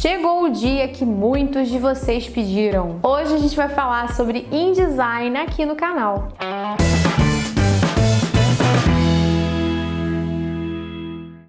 Chegou o dia que muitos de vocês pediram. Hoje a gente vai falar sobre InDesign aqui no canal.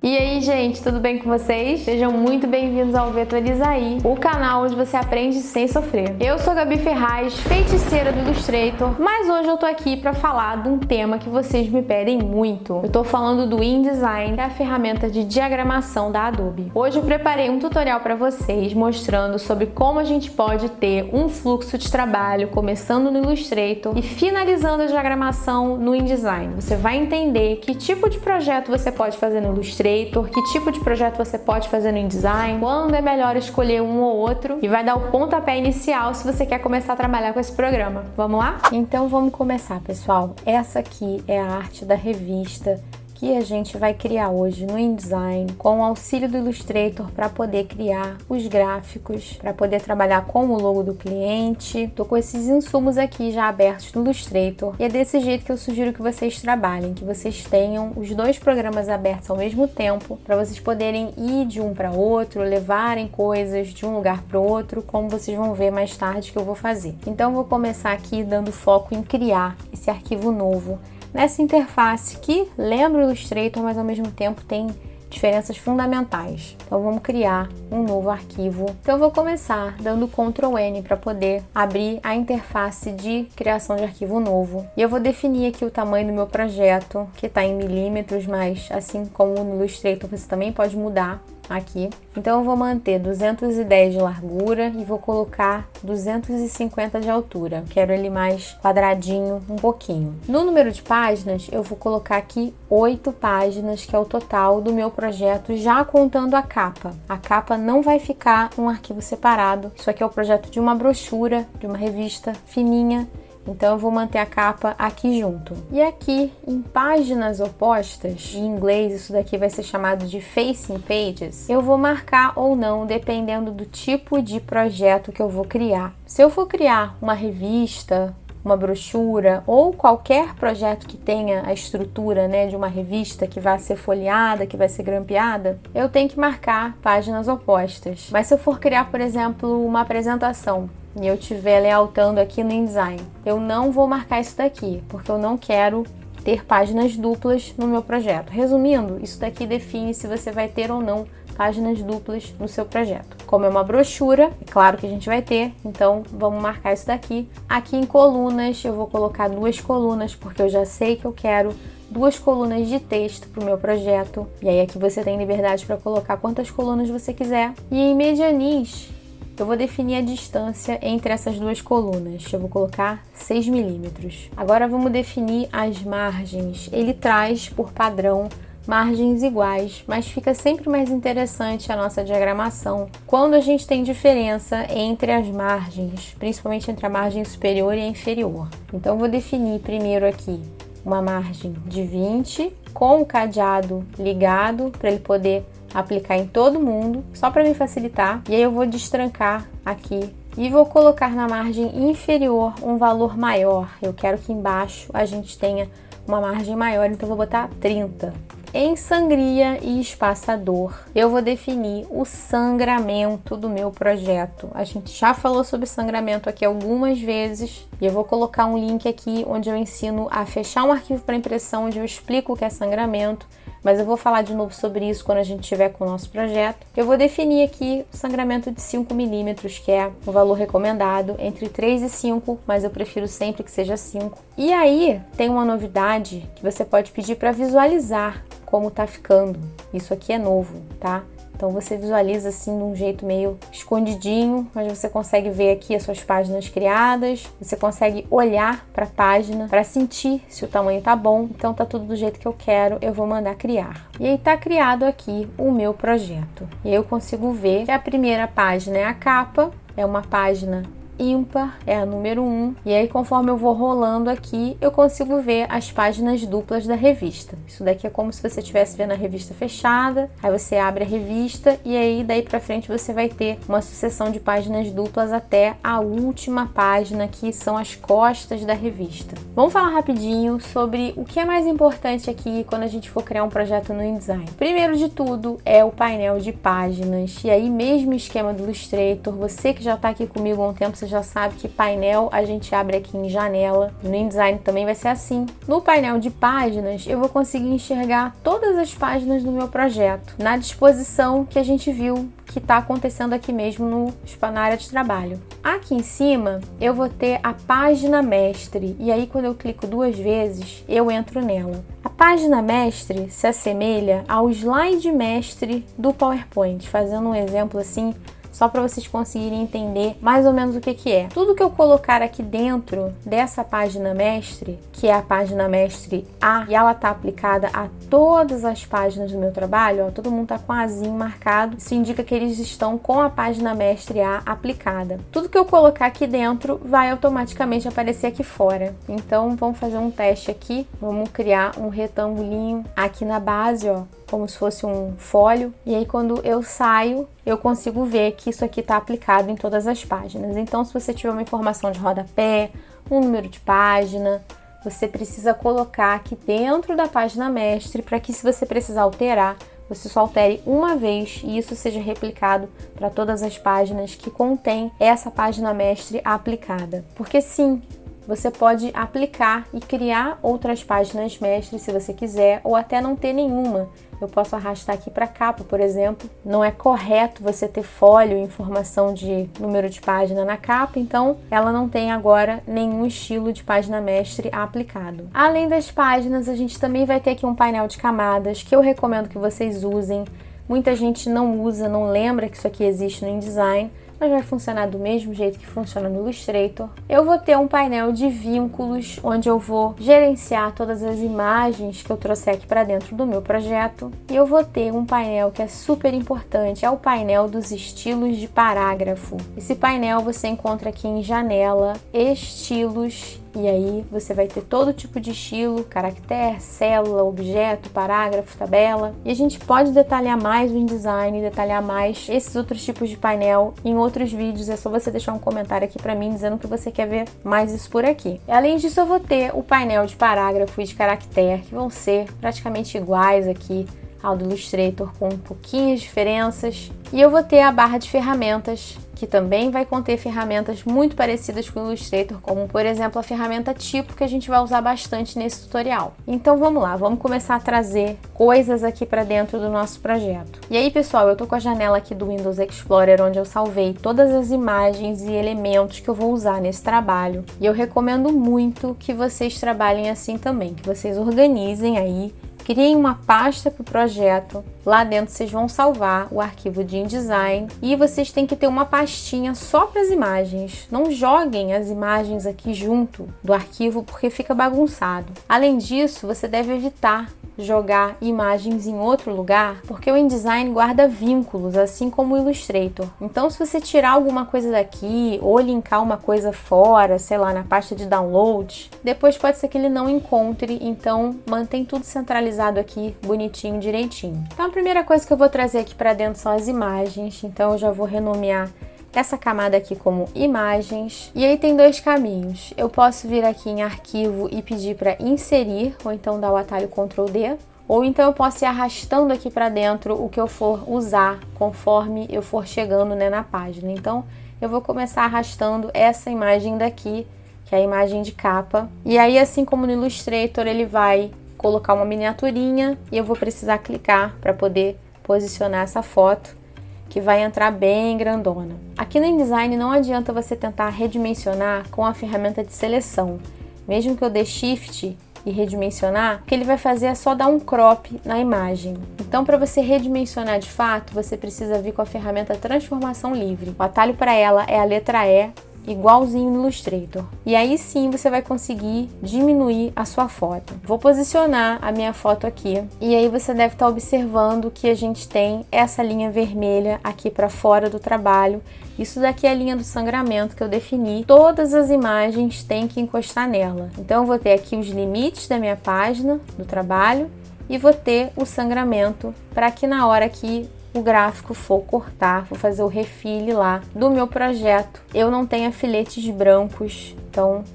E aí, gente, tudo bem com vocês? Sejam muito bem-vindos ao Vetoriza Aí, o canal onde você aprende sem sofrer. Eu sou a Gabi Ferraz, feiticeira do Illustrator, mas hoje eu tô aqui para falar de um tema que vocês me pedem muito. Eu tô falando do InDesign, que é a ferramenta de diagramação da Adobe. Hoje eu preparei um tutorial para vocês mostrando sobre como a gente pode ter um fluxo de trabalho começando no Illustrator e finalizando a diagramação no InDesign. Você vai entender que tipo de projeto você pode fazer no Illustrator, que tipo de projeto você pode fazer no InDesign, quando é melhor escolher um ou outro, e vai dar o pontapé inicial se você quer começar a trabalhar com esse programa. Vamos lá? Então vamos começar, pessoal. Essa aqui é a arte da revista que a gente vai criar hoje no InDesign com o auxílio do Illustrator para poder criar os gráficos, para poder trabalhar com o logo do cliente. Tô com esses insumos aqui já abertos no Illustrator e é desse jeito que eu sugiro que vocês trabalhem, que vocês tenham os dois programas abertos ao mesmo tempo para vocês poderem ir de um para outro, levarem coisas de um lugar para o outro, como vocês vão ver mais tarde que eu vou fazer. Então vou começar aqui dando foco em criar esse arquivo novo nessa interface que lembra o Illustrator, mas ao mesmo tempo tem diferenças fundamentais. Então vamos criar um novo arquivo. Então eu vou começar dando Ctrl N para poder abrir a interface de criação de arquivo novo. E eu vou definir aqui o tamanho do meu projeto, que está em milímetros, mas assim como no Illustrator você também pode mudar aqui. Então eu vou manter 210 de largura e vou colocar 250 de altura. Quero ele mais quadradinho um pouquinho. No número de páginas eu vou colocar aqui 8 páginas, que é o total do meu projeto, já contando a capa. A capa não vai ficar um arquivo separado. Isso aqui é o projeto de uma brochura, de uma revista fininha. Então eu vou manter a capa aqui junto. E aqui em páginas opostas, em inglês isso daqui vai ser chamado de facing pages, eu vou marcar ou não, dependendo do tipo de projeto que eu vou criar. Se eu for criar uma revista, uma brochura ou qualquer projeto que tenha a estrutura, né, de uma revista que vai ser folheada, que vai ser grampeada, eu tenho que marcar páginas opostas. Mas se eu for criar, por exemplo, uma apresentação e eu estiver layoutando aqui no InDesign, eu não vou marcar isso daqui, porque eu não quero ter páginas duplas no meu projeto. Resumindo, isso daqui define se você vai ter ou não páginas duplas no seu projeto. Como é uma brochura, é claro que a gente vai ter, então vamos marcar isso daqui. Aqui em colunas, eu vou colocar 2 colunas, porque eu já sei que eu quero 2 colunas de texto para o meu projeto. E aí aqui você tem liberdade para colocar quantas colunas você quiser. E em medianis, eu vou definir a distância entre essas 2 colunas. Eu vou colocar 6 milímetros. Agora vamos definir as margens. Ele traz, por padrão, margens iguais, mas fica sempre mais interessante a nossa diagramação quando a gente tem diferença entre as margens, principalmente entre a margem superior e a inferior. Então eu vou definir primeiro aqui uma margem de 20 com o cadeado ligado para ele poder aplicar em todo mundo, só para me facilitar. E aí eu vou destrancar aqui e vou colocar na margem inferior um valor maior. Eu quero que embaixo a gente tenha uma margem maior, então eu vou botar 30. Em sangria e espaçador, eu vou definir o sangramento do meu projeto. A gente já falou sobre sangramento aqui algumas vezes e eu vou colocar um link aqui onde eu ensino a fechar um arquivo para impressão, onde eu explico o que é sangramento, mas eu vou falar de novo sobre isso quando a gente estiver com o nosso projeto. Eu vou definir aqui o sangramento de 5 milímetros, que é o valor recomendado, entre 3 e 5, mas eu prefiro sempre que seja 5. E aí tem uma novidade que você pode pedir para visualizar como tá ficando. Isso aqui é novo, tá? Então você visualiza assim de um jeito meio escondidinho, mas você consegue ver aqui as suas páginas criadas, você consegue olhar para a página para sentir se o tamanho tá bom. Então tá tudo do jeito que eu quero, eu vou mandar criar. E aí tá criado aqui o meu projeto. E aí eu consigo ver que a primeira página é a capa, é uma página ímpar é a número 1. E aí, conforme eu vou rolando aqui, eu consigo ver as páginas duplas da revista. Isso daqui é como se você estivesse vendo a revista fechada. Aí você abre a revista e aí daí pra frente você vai ter uma sucessão de páginas duplas até a última página, que são as costas da revista. Vamos falar rapidinho sobre o que é mais importante aqui quando a gente for criar um projeto no InDesign. Primeiro de tudo é o painel de páginas. E aí, mesmo esquema do Illustrator, você que já está aqui comigo há um tempo, você já sabe que painel a gente abre aqui em janela. No InDesign também vai ser assim. No painel de páginas, eu vou conseguir enxergar todas as páginas do meu projeto na disposição que a gente viu que está acontecendo aqui mesmo na área de trabalho. Aqui em cima eu vou ter a página mestre, e aí quando eu clico 2 vezes eu entro nela. A página mestre se assemelha ao slide mestre do PowerPoint, fazendo um exemplo assim, só para vocês conseguirem entender mais ou menos o que é. Tudo que eu colocar aqui dentro dessa página mestre, que é a página mestre A, e ela tá aplicada a todas as páginas do meu trabalho, ó, todo mundo tá com azinho marcado, isso indica que eles estão com a página mestre A aplicada. Tudo que eu colocar aqui dentro vai automaticamente aparecer aqui fora. Então vamos fazer um teste aqui, vamos criar um retangulinho aqui na base, ó, como se fosse um folho, e aí quando eu saio, eu consigo ver que isso aqui está aplicado em todas as páginas. Então, se você tiver uma informação de rodapé, um número de página, você precisa colocar aqui dentro da página mestre, para que, se você precisar alterar, você só altere uma vez e isso seja replicado para todas as páginas que contém essa página mestre aplicada. Porque sim, você pode aplicar e criar outras páginas mestres se você quiser, ou até não ter nenhuma. Eu posso arrastar aqui para a capa, por exemplo. Não é correto você ter folha, informação de número de página na capa, então ela não tem agora nenhum estilo de página mestre aplicado. Além das páginas, a gente também vai ter aqui um painel de camadas, que eu recomendo que vocês usem. Muita gente não usa, não lembra que isso aqui existe no InDesign, mas vai funcionar do mesmo jeito que funciona no Illustrator. Eu vou ter um painel de vínculos, onde eu vou gerenciar todas as imagens que eu trouxer aqui para dentro do meu projeto. E eu vou ter um painel que é super importante, é o painel dos estilos de parágrafo. Esse painel você encontra aqui em janela, estilos, e aí você vai ter todo tipo de estilo, caractere, célula, objeto, parágrafo, tabela. E a gente pode detalhar mais o InDesign, detalhar mais esses outros tipos de painel em outros vídeos. É só você deixar um comentário aqui para mim dizendo que você quer ver mais isso por aqui. E além disso, eu vou ter o painel de parágrafo e de caractere, que vão ser praticamente iguais aqui ao do Illustrator, com pouquinhas diferenças. E eu vou ter a barra de ferramentas, que também vai conter ferramentas muito parecidas com o Illustrator, como por exemplo a ferramenta tipo, que a gente vai usar bastante nesse tutorial. Então vamos lá, vamos começar a trazer coisas aqui para dentro do nosso projeto. E aí, pessoal, eu tô com a janela aqui do Windows Explorer, onde eu salvei todas as imagens e elementos que eu vou usar nesse trabalho. E eu recomendo muito que vocês trabalhem assim também, que vocês organizem aí, criem uma pasta para o projeto. Lá dentro vocês vão salvar o arquivo de InDesign e vocês têm que ter uma pastinha só para as imagens. Não joguem as imagens aqui junto do arquivo, porque fica bagunçado. Além disso, você deve evitar jogar imagens em outro lugar, porque o InDesign guarda vínculos, assim como o Illustrator. Então, se você tirar alguma coisa daqui ou linkar uma coisa fora, sei lá, na pasta de download, depois pode ser que ele não encontre, então mantém tudo centralizado aqui, bonitinho, direitinho. Então, a primeira coisa que eu vou trazer aqui para dentro são as imagens, então eu já vou renomear essa camada aqui como imagens. E aí tem 2 caminhos. Eu posso vir aqui em arquivo e pedir para inserir, ou então dar o atalho Ctrl D, ou então eu posso ir arrastando aqui para dentro o que eu for usar conforme eu for chegando, né, na página. Então eu vou começar arrastando essa imagem daqui, que é a imagem de capa. E aí, assim como no Illustrator, ele vai colocar uma miniaturinha e eu vou precisar clicar para poder posicionar essa foto, que vai entrar bem grandona. Aqui no InDesign não adianta você tentar redimensionar com a ferramenta de seleção. Mesmo que eu dê Shift e redimensionar, o que ele vai fazer é só dar um crop na imagem. Então, para você redimensionar de fato, você precisa vir com a ferramenta Transformação Livre. O atalho para ela é a letra E, igualzinho no Illustrator. E aí sim você vai conseguir diminuir a sua foto. Vou posicionar a minha foto aqui e aí você deve estar observando que a gente tem essa linha vermelha aqui para fora do trabalho. Isso daqui é a linha do sangramento que eu defini. Todas as imagens têm que encostar nela. Então eu vou ter aqui os limites da minha página do trabalho e vou ter o sangramento para que na hora que o gráfico for cortar, vou fazer o refile lá do meu projeto, eu não tenha filetes brancos. Então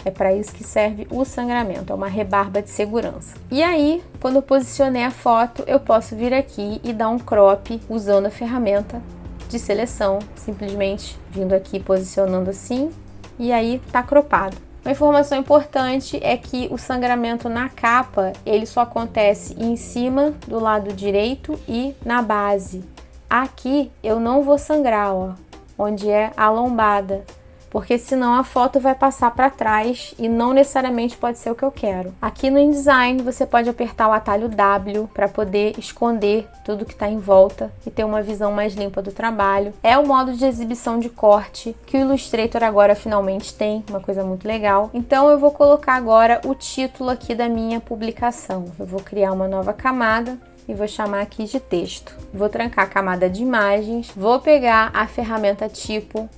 é para isso que serve o sangramento, é uma rebarba de segurança. E aí, quando eu posicionei a foto, eu posso vir aqui e dar um crop usando a ferramenta de seleção, simplesmente vindo aqui posicionando assim e aí tá cropado. Uma informação importante é que o sangramento na capa, ele só acontece em cima do lado direito e na base. Aqui eu não vou sangrar, ó, onde é a lombada, porque senão a foto vai passar para trás e não necessariamente pode ser o que eu quero. Aqui no InDesign você pode apertar o atalho W para poder esconder tudo que está em volta e ter uma visão mais limpa do trabalho. É o modo de exibição de corte que o Illustrator agora finalmente tem, uma coisa muito legal. Então eu vou colocar agora o título aqui da minha publicação. Eu vou criar uma nova camada e vou chamar aqui de texto. Vou trancar a camada de imagens, vou pegar a ferramenta tipo,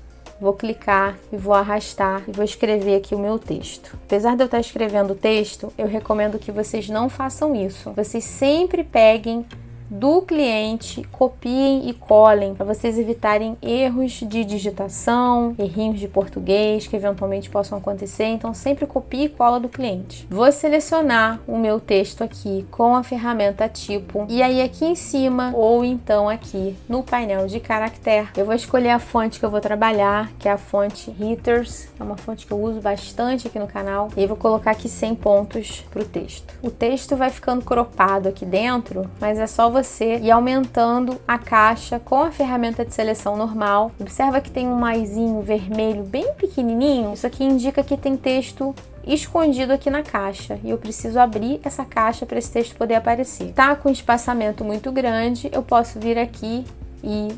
vou clicar e vou arrastar e vou escrever aqui o meu texto. Apesar de eu estar escrevendo o texto, eu recomendo que vocês não façam isso. Vocês sempre peguem do cliente, copiem e colhem para vocês evitarem erros de digitação, errinhos de português que eventualmente possam acontecer. Então sempre copie e cola do cliente. Vou selecionar o meu texto aqui com a ferramenta tipo e aí aqui em cima ou então aqui no painel de caractere eu vou escolher a fonte que eu vou trabalhar, que é a fonte Writers, é uma fonte que eu uso bastante aqui no canal, e vou colocar aqui 100 pontos para o texto. O texto vai ficando cropado aqui dentro, mas é só você ir aumentando a caixa com a ferramenta de seleção normal. Observa que tem um maisinho vermelho bem pequenininho. Isso aqui indica que tem texto escondido aqui na caixa e eu preciso abrir essa caixa para esse texto poder aparecer. Tá com espaçamento muito grande, eu posso vir aqui e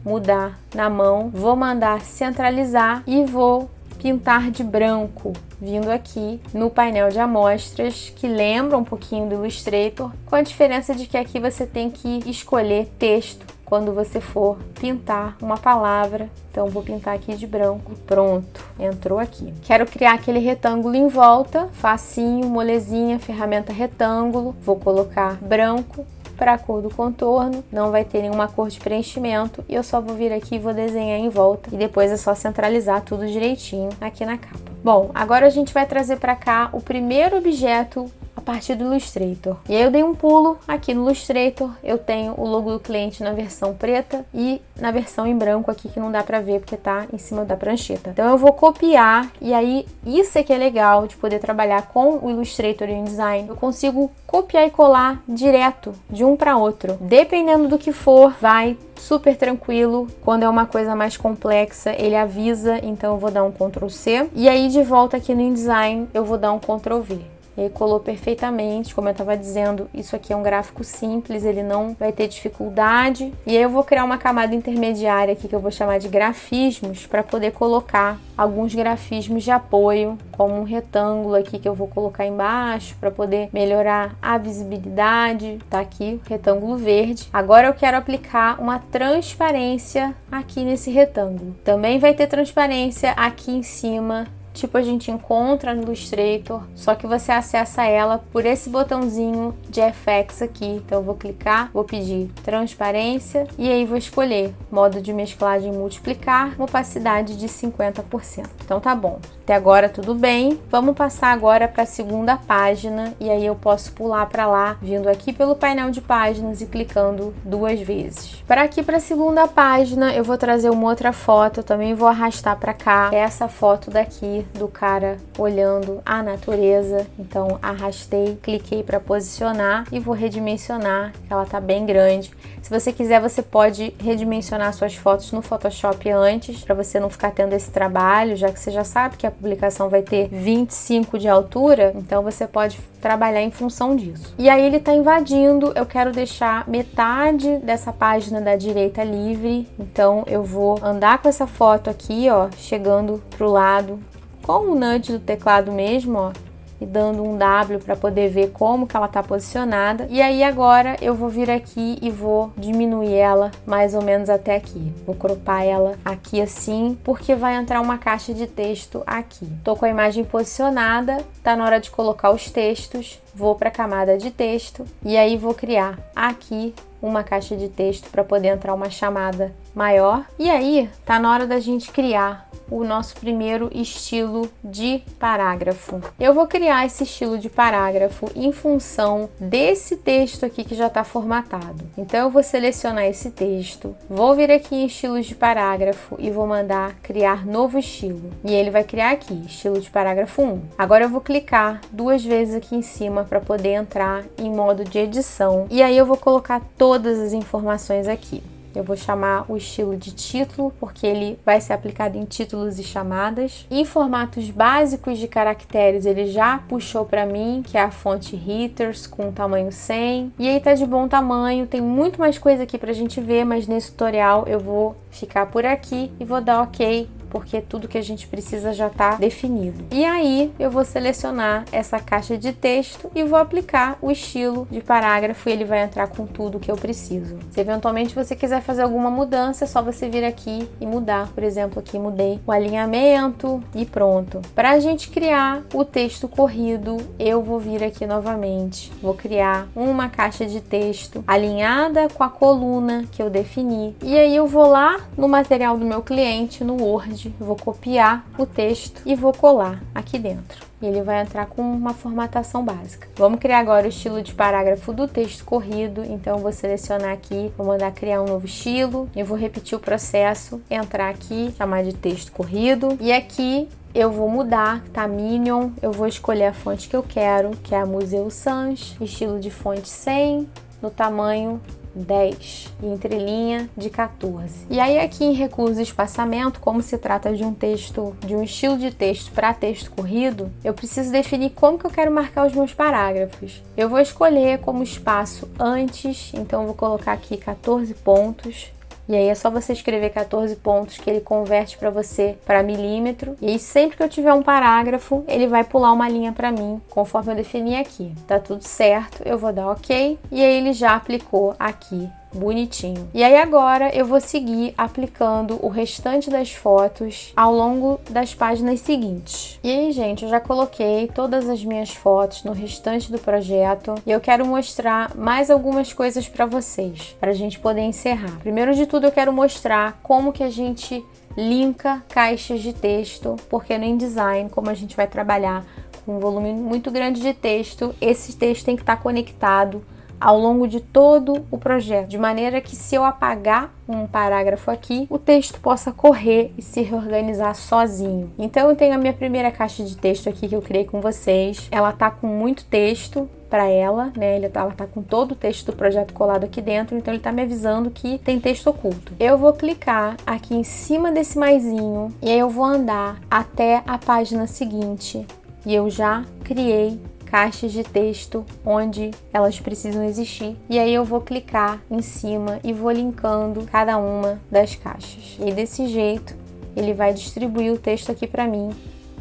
mudar na mão. Vou mandar centralizar e vou pintar de branco, vindo aqui no painel de amostras, que lembra um pouquinho do Illustrator, com a diferença de que aqui você tem que escolher texto quando você for pintar uma palavra. Então vou pintar aqui de branco, pronto, entrou aqui. Quero criar aquele retângulo em volta, facinho, molezinha, ferramenta retângulo, vou colocar branco para a cor do contorno, não vai ter nenhuma cor de preenchimento e eu só vou vir aqui e vou desenhar em volta e depois é só centralizar tudo direitinho aqui na capa. Bom, agora a gente vai trazer para cá o primeiro objeto a partir do Illustrator. E aí eu dei um pulo aqui no Illustrator, eu tenho o logo do cliente na versão preta e na versão em branco aqui que não dá pra ver porque tá em cima da prancheta. Então eu vou copiar e aí isso é que é legal de poder trabalhar com o Illustrator e o InDesign. Eu consigo copiar e colar direto de um para outro. Dependendo do que for, vai super tranquilo. Quando é uma coisa mais complexa, ele avisa, então eu vou dar um Ctrl C. E aí de volta aqui no InDesign, eu vou dar um Ctrl V. Ele colou perfeitamente, como eu estava dizendo, isso aqui é um gráfico simples, ele não vai ter dificuldade. E aí eu vou criar uma camada intermediária aqui que eu vou chamar de grafismos para poder colocar alguns grafismos de apoio, como um retângulo aqui que eu vou colocar embaixo para poder melhorar a visibilidade. Tá aqui o retângulo verde. Agora eu quero aplicar uma transparência aqui nesse retângulo. Também vai ter transparência aqui em cima, tipo a gente encontra no Illustrator, só que você acessa ela por esse botãozinho de FX aqui. Então eu vou clicar, vou pedir transparência e aí vou escolher modo de mesclagem multiplicar, uma opacidade de 50%. Então tá bom, até agora tudo bem. Vamos passar agora para a segunda página e aí eu posso pular para lá, vindo aqui pelo painel de páginas e clicando 2 vezes. Para aqui para a segunda página eu vou trazer uma outra foto, eu também vou arrastar para cá, essa foto daqui do cara olhando a natureza. Então arrastei, cliquei para posicionar e vou redimensionar, que ela tá bem grande. Se você quiser, você pode redimensionar suas fotos no Photoshop antes, para você não ficar tendo esse trabalho, já que você já sabe que a publicação vai ter 25 de altura, então você pode trabalhar em função disso. E aí ele tá invadindo, eu quero deixar metade dessa página da direita livre, então eu vou andar com essa foto aqui, ó, chegando pro lado, com o nudge do teclado mesmo, ó, e dando um W para poder ver como que ela tá posicionada. E aí agora eu vou vir aqui e vou diminuir ela mais ou menos até aqui. Vou cropar ela aqui assim, porque vai entrar uma caixa de texto aqui. Tô com a imagem posicionada, tá na hora de colocar os textos. Vou para a camada de texto e aí vou criar aqui uma caixa de texto para poder entrar uma chamada maior. E aí tá na hora da gente criar o nosso primeiro estilo de parágrafo. Eu vou criar esse estilo de parágrafo em função desse texto aqui que já está formatado. Então eu vou selecionar esse texto, vou vir aqui em estilos de parágrafo e vou mandar criar novo estilo. E ele vai criar aqui, estilo de parágrafo 1. Agora eu vou clicar 2 vezes aqui em cima para poder entrar em modo de edição. E aí eu vou colocar todas as informações aqui. Eu vou chamar o estilo de título, porque ele vai ser aplicado em títulos e chamadas. Em formatos básicos de caracteres, ele já puxou para mim, que é a fonte Reuters com tamanho 100. E aí tá de bom tamanho, tem muito mais coisa aqui pra gente ver, mas nesse tutorial eu vou ficar por aqui e vou dar OK, porque tudo que a gente precisa já está definido. E aí eu vou selecionar essa caixa de texto e vou aplicar o estilo de parágrafo e ele vai entrar com tudo que eu preciso. Se eventualmente você quiser fazer alguma mudança, é só você vir aqui e mudar. Por exemplo, aqui mudei o alinhamento e pronto. Para a gente criar o texto corrido, eu vou vir aqui novamente. Vou criar uma caixa de texto alinhada com a coluna que eu defini. E aí eu vou lá no material do meu cliente, no Word, vou copiar o texto e vou colar aqui dentro. E ele vai entrar com uma formatação básica. Vamos criar agora o estilo de parágrafo do texto corrido. Então eu vou selecionar aqui, vou mandar criar um novo estilo. Eu vou repetir o processo, entrar aqui, chamar de texto corrido. E aqui eu vou mudar, tá? Minion. Eu vou escolher a fonte que eu quero, que é a Museu Sans. Estilo de fonte 100, no tamanho 10 e entrelinha de 14. E aí aqui em recursos e espaçamento, como se trata de um texto, de um estilo de texto para texto corrido, eu preciso definir como que eu quero marcar os meus parágrafos. Eu vou escolher como espaço antes, então eu vou colocar aqui 14 pontos. E aí é só você escrever 14 pontos que ele converte para você para milímetro. E aí sempre que eu tiver um parágrafo, ele vai pular uma linha para mim, conforme eu defini aqui. Tá tudo certo, eu vou dar OK. E aí ele já aplicou aqui, bonitinho. E aí agora eu vou seguir aplicando o restante das fotos ao longo das páginas seguintes. E aí, gente, eu já coloquei todas as minhas fotos no restante do projeto e eu quero mostrar mais algumas coisas para vocês, para a gente poder encerrar. Primeiro de tudo, eu quero mostrar como que a gente linka caixas de texto, porque no InDesign, como a gente vai trabalhar com um volume muito grande de texto, esse texto tem que estar conectado ao longo de todo o projeto, de maneira que se eu apagar um parágrafo aqui, o texto possa correr e se reorganizar sozinho. Então eu tenho a minha primeira caixa de texto aqui que eu criei com vocês. Ela tá com muito texto para ela, né? Ela tá com todo o texto do projeto colado aqui dentro, então ele tá me avisando que tem texto oculto. Eu vou clicar aqui em cima desse maisinho e aí eu vou andar até a página seguinte e eu já criei caixas de texto onde elas precisam existir. E aí eu vou clicar em cima e vou linkando cada uma das caixas. E desse jeito ele vai distribuir o texto aqui para mim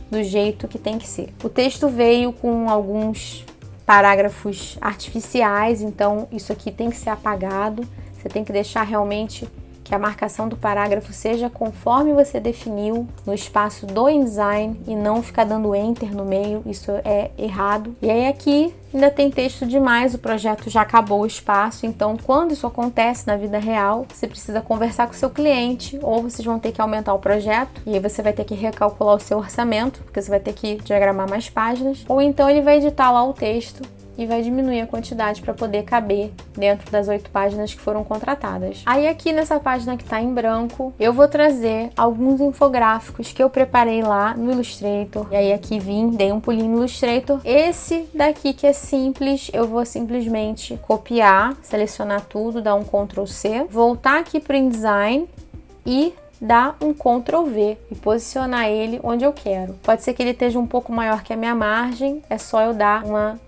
do jeito que tem que ser. O texto veio com alguns parágrafos artificiais, então isso aqui tem que ser apagado. Você tem que deixar realmente que a marcação do parágrafo seja conforme você definiu no espaço do InDesign e não ficar dando Enter no meio, isso é errado. E aí aqui ainda tem texto demais, o projeto já acabou o espaço, então quando isso acontece na vida real, você precisa conversar com o seu cliente ou vocês vão ter que aumentar o projeto e aí você vai ter que recalcular o seu orçamento, porque você vai ter que diagramar mais páginas, ou então ele vai editar lá o texto e vai diminuir a quantidade para poder caber dentro das 8 páginas que foram contratadas. Aí aqui nessa página que está em branco, eu vou trazer alguns infográficos que eu preparei lá no Illustrator. E aí aqui dei um pulinho no Illustrator. Esse daqui que é simples, eu vou simplesmente copiar, selecionar tudo, dar um Ctrl C, voltar aqui para o InDesign e dar um Ctrl V e posicionar ele onde eu quero. Pode ser que ele esteja um pouco maior que a minha margem, é só eu dar uma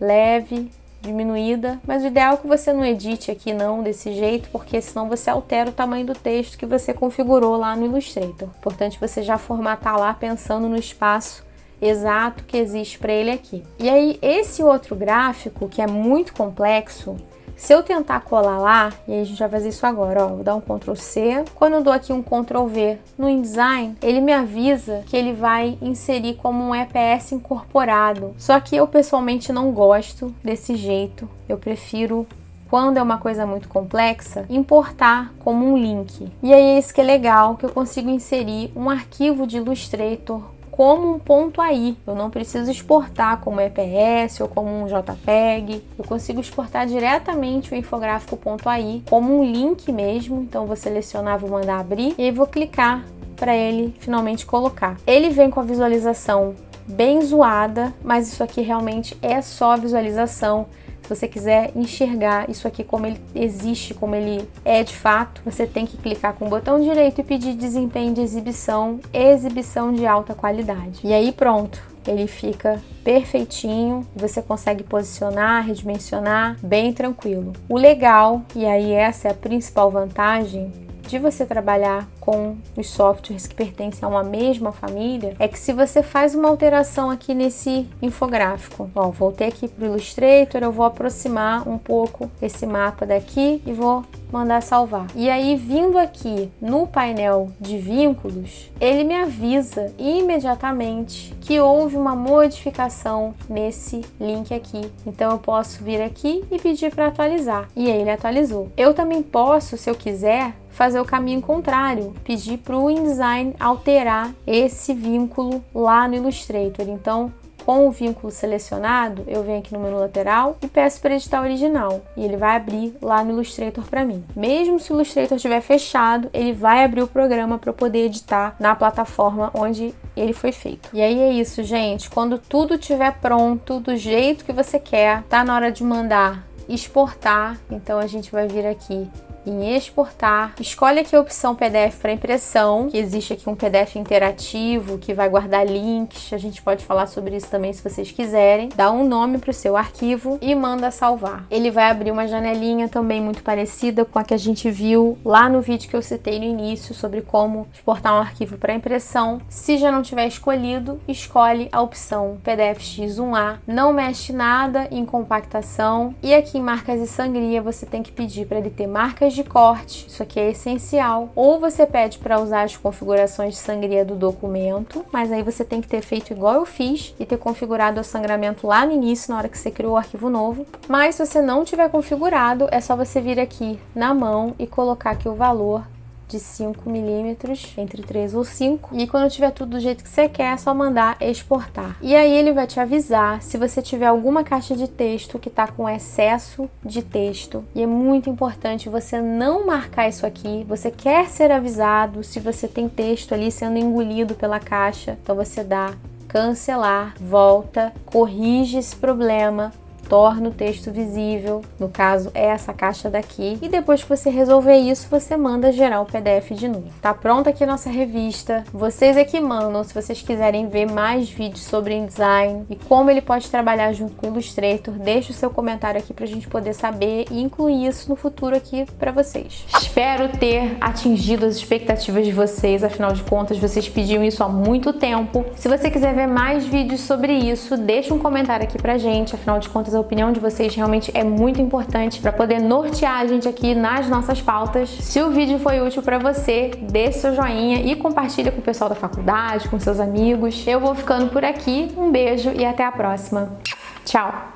leve diminuída, mas o ideal é que você não edite aqui não desse jeito, porque senão você altera o tamanho do texto que você configurou lá no Illustrator. Importante você já formatar lá pensando no espaço exato que existe para ele aqui. E aí esse outro gráfico, que é muito complexo, se eu tentar colar lá, e aí a gente vai fazer isso agora, ó, vou dar um Ctrl C. Quando eu dou aqui um Ctrl V no InDesign, ele me avisa que ele vai inserir como um EPS incorporado. Só que eu pessoalmente não gosto desse jeito. Eu prefiro, quando é uma coisa muito complexa, importar como um link. E aí é isso que é legal, que eu consigo inserir um arquivo de Illustrator como um ponto .ai. Eu não preciso exportar como EPS ou como um JPEG. Eu consigo exportar diretamente o infográfico .ai como um link mesmo. Então vou selecionar, vou mandar abrir e aí vou clicar para ele finalmente colocar. Ele vem com a visualização bem zoada, mas isso aqui realmente é só visualização. Se você quiser enxergar isso aqui como ele existe, como ele é de fato, você tem que clicar com o botão direito e pedir desempenho de exibição de alta qualidade. E aí pronto, ele fica perfeitinho, você consegue posicionar, redimensionar bem tranquilo. O legal, e aí essa é a principal vantagem de você trabalhar com os softwares que pertencem a uma mesma família, é que se você faz uma alteração aqui nesse infográfico, ó, voltei aqui para o Illustrator, eu vou aproximar um pouco esse mapa daqui e vou mandar salvar. E aí, vindo aqui no painel de vínculos, ele me avisa imediatamente que houve uma modificação nesse link aqui. Então eu posso vir aqui e pedir para atualizar. E aí ele atualizou. Eu também posso, se eu quiser, fazer o caminho contrário, pedir para o InDesign alterar esse vínculo lá no Illustrator. Então, com o vínculo selecionado, eu venho aqui no menu lateral e peço para editar original. E ele vai abrir lá no Illustrator para mim. Mesmo se o Illustrator estiver fechado, ele vai abrir o programa para eu poder editar na plataforma onde ele foi feito. E aí é isso, gente. Quando tudo estiver pronto, do jeito que você quer, tá na hora de mandar exportar. Então a gente vai vir aqui em exportar, escolhe aqui a opção PDF para impressão, que existe aqui um PDF interativo que vai guardar links, a gente pode falar sobre isso também se vocês quiserem. Dá um nome para o seu arquivo e manda salvar. Ele vai abrir uma janelinha também muito parecida com a que a gente viu lá no vídeo que eu citei no início sobre como exportar um arquivo para impressão. Se já não tiver escolhido, escolhe a opção PDF X1A, não mexe nada em compactação, e aqui em marcas e sangria você tem que pedir para ele ter marcas de corte, isso aqui é essencial, ou você pede para usar as configurações de sangria do documento, mas aí você tem que ter feito igual eu fiz e ter configurado o sangramento lá no início, na hora que você criou o arquivo novo. Mas se você não tiver configurado, é só você vir aqui na mão e colocar aqui o valor de 5 milímetros, entre 3 ou 5, e quando tiver tudo do jeito que você quer, é só mandar exportar. E aí ele vai te avisar se você tiver alguma caixa de texto que está com excesso de texto, e é muito importante você não marcar isso aqui. Você quer ser avisado se você tem texto ali sendo engolido pela caixa, então você dá cancelar, volta, corrige esse problema, torna o texto visível, no caso é essa caixa daqui, e depois que você resolver isso, você manda gerar o PDF de novo. Tá pronta aqui a nossa revista, vocês é que mandam. Se vocês quiserem ver mais vídeos sobre InDesign e como ele pode trabalhar junto com o Illustrator, deixa o seu comentário aqui pra gente poder saber e incluir isso no futuro aqui pra vocês. Espero ter atingido as expectativas de vocês, afinal de contas vocês pediam isso há muito tempo. Se você quiser ver mais vídeos sobre isso, deixa um comentário aqui pra gente, afinal de contas a opinião de vocês realmente é muito importante para poder nortear a gente aqui nas nossas pautas. Se o vídeo foi útil para você, deixe seu joinha e compartilha com o pessoal da faculdade, com seus amigos. Eu vou ficando por aqui, um beijo e até a próxima. Tchau!